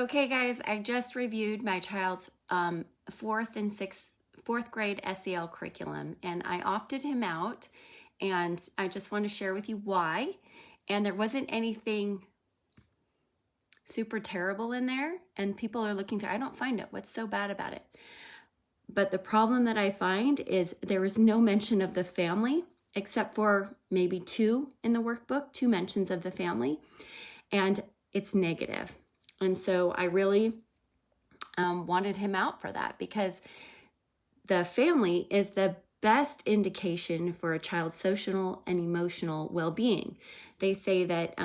Okay, guys, I just reviewed my child's fourth grade SEL curriculum, and I opted him out, and I just want to share with you why. And there wasn't anything super terrible in there, and people are looking through. I don't find it. What's so bad about it? But the problem that I find is there is no mention of the family, except for maybe two in the workbook, 2 mentions of the family, and it's negative. And so I really wanted him out for that, because the family is the best indication for a child's social and emotional well-being. They say that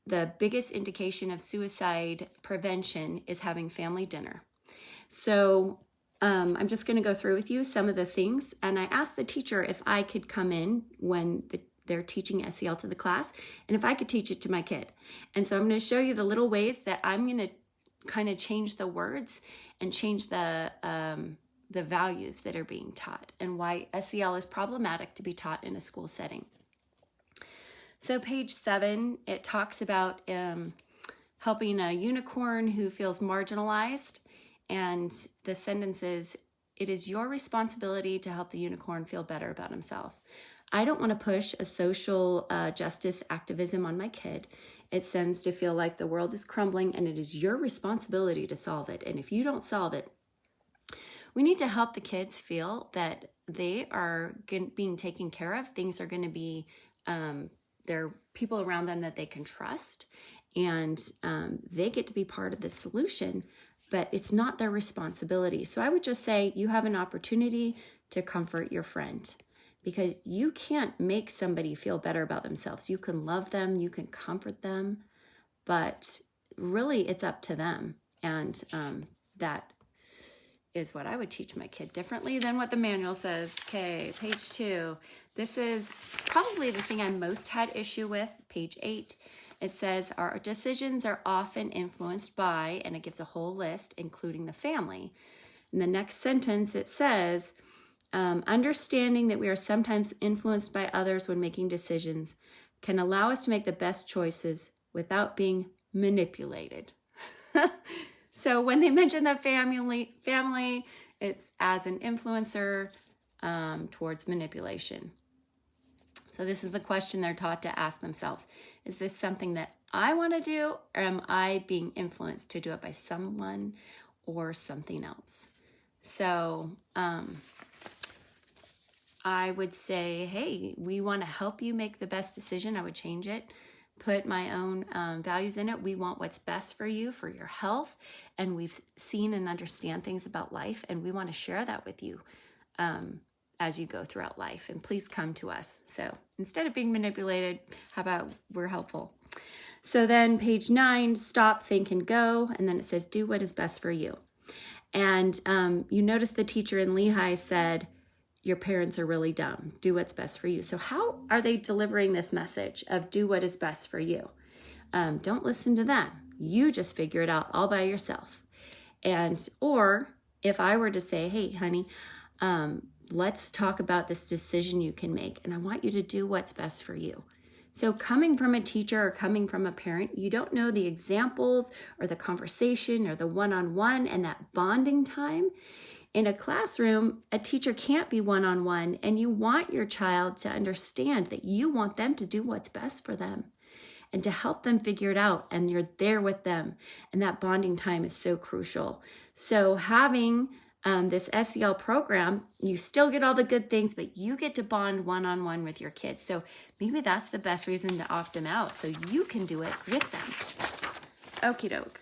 the biggest indication of suicide prevention is having family dinner. So I'm just going to go through with you some of the things. And I asked the teacher if I could come in when they're teaching SEL to the class, and if I could teach it to my kid. And so I'm going to show you the little ways that I'm going to kind of change the words and change the values that are being taught, and why SEL is problematic to be taught in a school setting. So page 7, it talks about helping a unicorn who feels marginalized. And the sentence is, "It is your responsibility to help the unicorn feel better about himself." I don't want to push a social justice activism on my kid. It sends to feel like the world is crumbling and it is your responsibility to solve it. And if you don't solve it, we need to help the kids feel that they are being taken care of. Things are going to be, there are people around them that they can trust, and they get to be part of the solution, but it's not their responsibility. So I would just say you have an opportunity to comfort your friend, because you can't make somebody feel better about themselves. You can love them, you can comfort them, but really it's up to them. And that is what I would teach my kid differently than what the manual says. Okay, page 2. This is probably the thing I most had issue with, page 8. It says, our decisions are often influenced by, and it gives a whole list, including the family. In the next sentence, it says, understanding that we are sometimes influenced by others when making decisions can allow us to make the best choices without being manipulated. So when they mention the family, it's as an influencer towards manipulation. So this is the question they're taught to ask themselves. Is this something that I want to do, or am I being influenced to do it by someone or something else? So I would say, hey, we want to help you make the best decision. I would change it, put my own values in it. We want what's best for you, for your health. And we've seen and understand things about life, and we want to share that with you as you go throughout life. And please come to us. So instead of being manipulated, how about we're helpful? So then page 9, stop, think, and go. And then it says, do what is best for you. And you notice the teacher in Lehigh said, your parents are really dumb. Do what's best for you. So how are they delivering this message of do what is best for you? Don't listen to them. You just figure it out all by yourself. And, or if I were to say, hey, honey, let's talk about this decision you can make, and I want you to do what's best for you. So coming from a teacher or coming from a parent, you don't know the examples or the conversation or the one-on-one and that bonding time. In a classroom, a teacher can't be one-on-one, and you want your child to understand that you want them to do what's best for them and to help them figure it out, and you're there with them. And that bonding time is so crucial. So having this SEL program, you still get all the good things, but you get to bond one-on-one with your kids. So maybe that's the best reason to opt them out, so you can do it with them. Okie doke.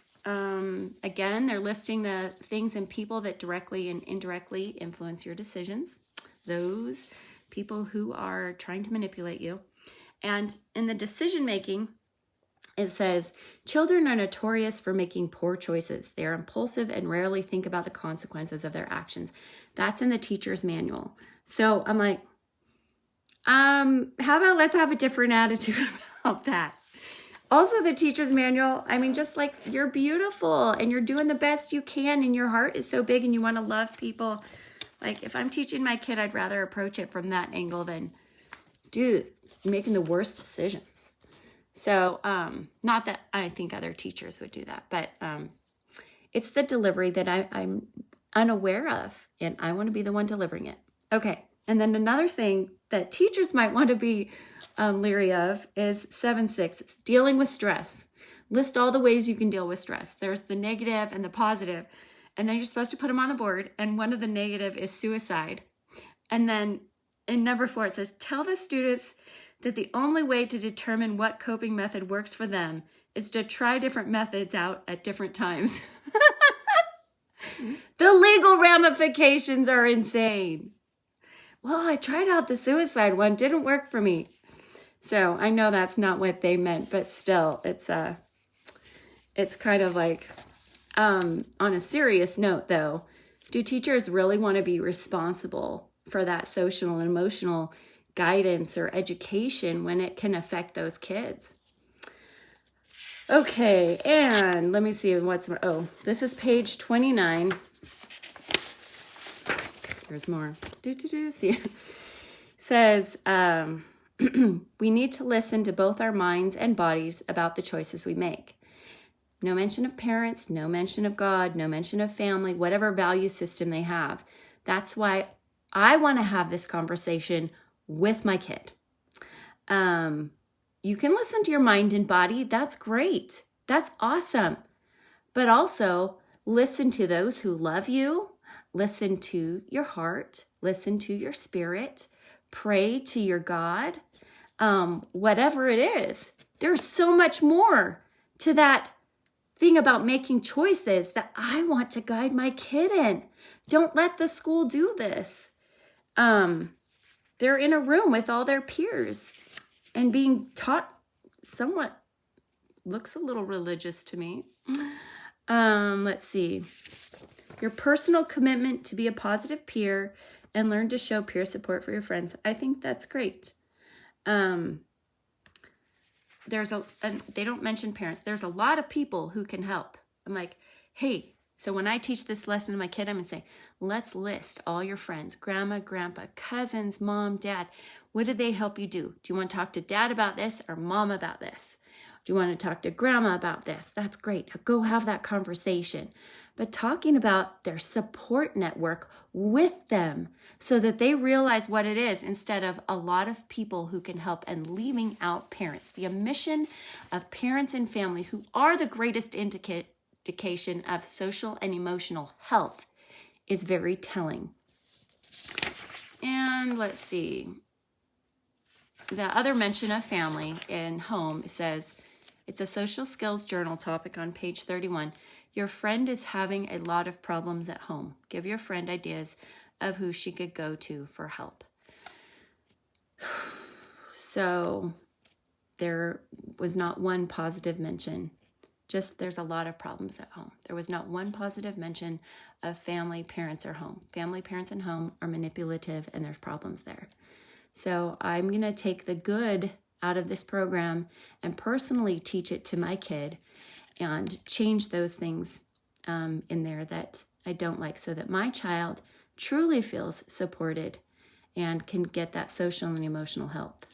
Again, they're listing the things and people that directly and indirectly influence your decisions. Those people who are trying to manipulate you. And in the decision making, it says, children are notorious for making poor choices. They are impulsive and rarely think about the consequences of their actions. That's in the teacher's manual. So I'm like, how about let's have a different attitude about that? Also, the teacher's manual, I mean, just like you're beautiful and you're doing the best you can and your heart is so big and you want to love people. Like if I'm teaching my kid, I'd rather approach it from that angle than, dude, making the worst decisions. So, not that I think other teachers would do that, but it's the delivery that I'm unaware of, and I want to be the one delivering it. Okay, and then another thing that teachers might want to be leery of is 7.6. It's dealing with stress. List all the ways you can deal with stress. There's the negative and the positive, and then you're supposed to put them on the board, and one of the negative is suicide. And then in number 4, it says, tell the students that the only way to determine what coping method works for them is to try different methods out at different times. The legal ramifications are insane. Well, I tried out the suicide one, didn't work for me. So I know that's not what they meant, but still, it's kind of like, on a serious note though, do teachers really want to be responsible for that social and emotional guidance or education when it can affect those kids? Okay, and let me see this is page 29. There's more. See, says, we need to listen to both our minds and bodies about the choices we make. No mention of parents, no mention of God, no mention of family, whatever value system they have. That's why I want to have this conversation with my kid. You can listen to your mind and body. That's great. That's awesome. But also listen to those who love you. Listen to your heart. Listen to your spirit. Pray to your God. Whatever it is, there's so much more to that thing about making choices that I want to guide my kid in. Don't let the school do this. They're in a room with all their peers and being taught somewhat, looks a little religious to me. Let's see. Your personal commitment to be a positive peer and learn to show peer support for your friends. I think that's great. They don't mention parents. There's a lot of people who can help. I'm like, hey, so when I teach this lesson to my kid, I'm going to say, let's list all your friends, grandma, grandpa, cousins, mom, dad. What do they help you do? Do you want to talk to dad about this or mom about this? Do you want to talk to grandma about this? That's great. Go have that conversation. But talking about their support network with them so that they realize what it is instead of a lot of people who can help and leaving out parents. The omission of parents and family who are the greatest indication of social and emotional health is very telling. And let's see. The other mention of family in home says, it's a social skills journal topic on page 31. Your friend is having a lot of problems at home. Give your friend ideas of who she could go to for help. So there was not one positive mention. Just there's a lot of problems at home. There was not one positive mention of family, parents, or home. Family, parents, and home are manipulative and there's problems there. So I'm going to take the good out of this program and personally teach it to my kid and change those things in there that I don't like so that my child truly feels supported and can get that social and emotional health.